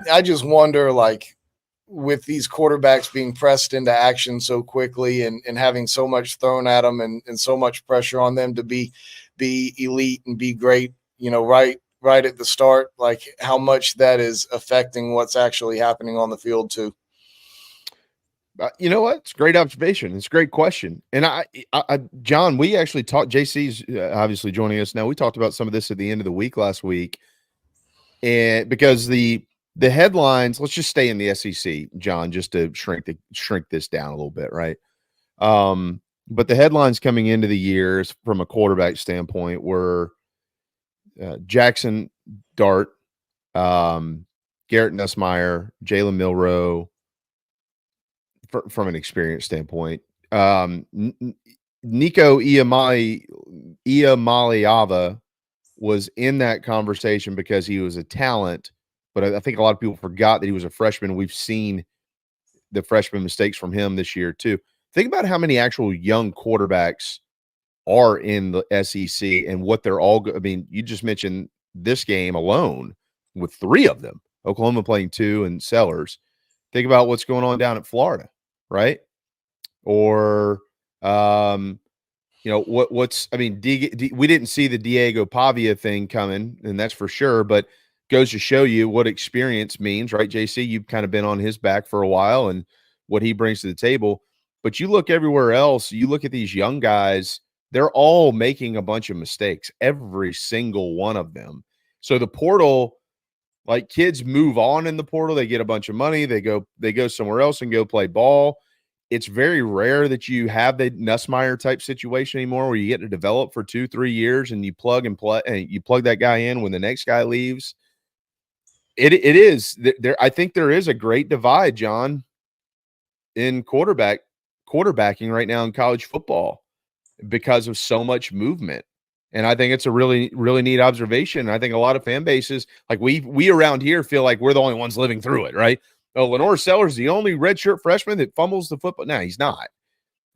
I just wonder, like, with these quarterbacks being pressed into action so quickly and having so much thrown at them and so much pressure on them to be elite and be great, right at the start, like how much that is affecting what's actually happening on the field too. You know what? It's a great observation. It's a great question. And John, we actually talked. JC's obviously joining us now. We talked about some of this at the end of the week last week, and because the headlines. Let's just stay in the SEC, John, just to shrink this down a little bit, right? But the headlines coming into the years from a quarterback standpoint were Jackson Dart, Garrett Nussmeier, Jalen Milroe. From an experience standpoint, Nico Iamaleava was in that conversation because he was a talent, but I think a lot of people forgot that he was a freshman. We've seen the freshman mistakes from him this year too. Think about how many actual young quarterbacks are in the SEC and what they're all. I mean, you just mentioned this game alone with 3 of them. Oklahoma playing 2 and Sellers. Think about what's going on down at Florida, right? Or, what's – I mean, we didn't see the Diego Pavia thing coming, and that's for sure, but goes to show you what experience means, right, JC? You've kind of been on his back for a while and what he brings to the table. But you look everywhere else, you look at these young guys, they're all making a bunch of mistakes, every single one of them. So the portal – like kids move on in the portal, they get a bunch of money, they go somewhere else and go play ball. It's very rare that you have the Nussmeier type situation anymore where you get to develop for 2-3 years and you plug and play and you plug that guy in when the next guy leaves. It is there. I think there is a great divide, John, in quarterbacking right now in college football because of so much movement. And I think it's a really, really neat observation. I think a lot of fan bases, like we around here, feel like we're the only ones living through it, right? Oh, LaNorris Sellers is the only redshirt freshman that fumbles the football. No, he's not.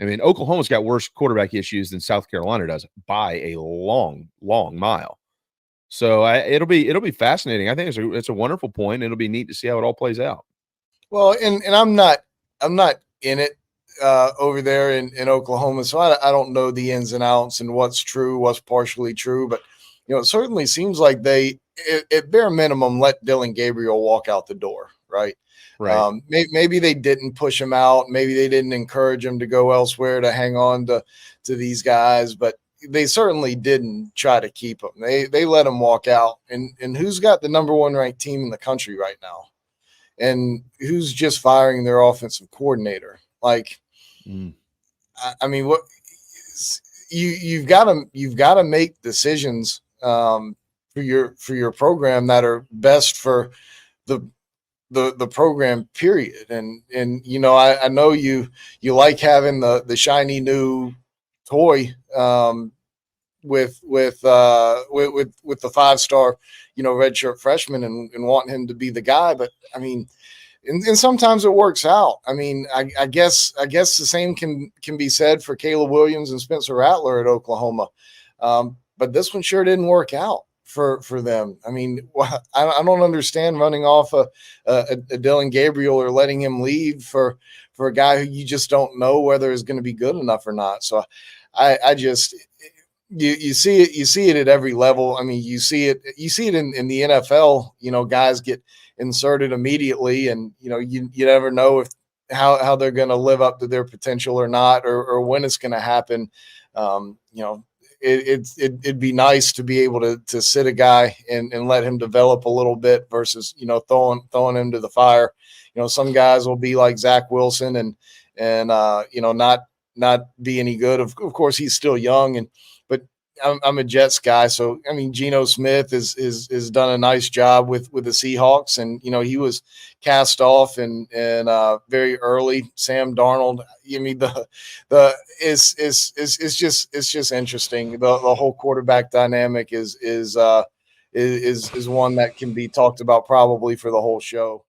I mean, Oklahoma's got worse quarterback issues than South Carolina does by a long, long mile. So it'll be fascinating. I think it's a wonderful point. It'll be neat to see how it all plays out. Well, and I'm not in it over there in Oklahoma, so I don't know the ins and outs and what's true, what's partially true, but it certainly seems like they, at bare minimum, let Dillon Gabriel walk out the door, right? Right. Maybe they didn't push him out, maybe they didn't encourage him to go elsewhere to hang on to these guys, but they certainly didn't try to keep him. They let him walk out, and who's got the number 1 ranked team in the country right now, and who's just firing their offensive coordinator? Like, I mean, what you've got to make decisions for your program that are best for the program, period. And I know you like having the shiny new toy with the 5-star redshirt freshman and wanting him to be the guy, but I mean. And sometimes it works out. I mean, I guess the same can be said for Caleb Williams and Spencer Rattler at Oklahoma, but this one sure didn't work out for them. I mean, I don't understand running off a Dillon Gabriel or letting him leave for a guy who you just don't know whether is going to be good enough or not. So I just you see it at every level. I mean, you see it in the NFL. Guys get inserted immediately, and you never know if how they're going to live up to their potential or not, or when it's going to happen. It'd be nice to be able to sit a guy and let him develop a little bit versus throwing him to the fire. Some guys will be like Zach Wilson and not be any good. Of course, he's still young, but I'm a Jets guy, so I mean, Geno Smith is done a nice job with the Seahawks, and he was cast off and very early. Sam Darnold, I mean, it's just interesting. The whole quarterback dynamic is one that can be talked about probably for the whole show.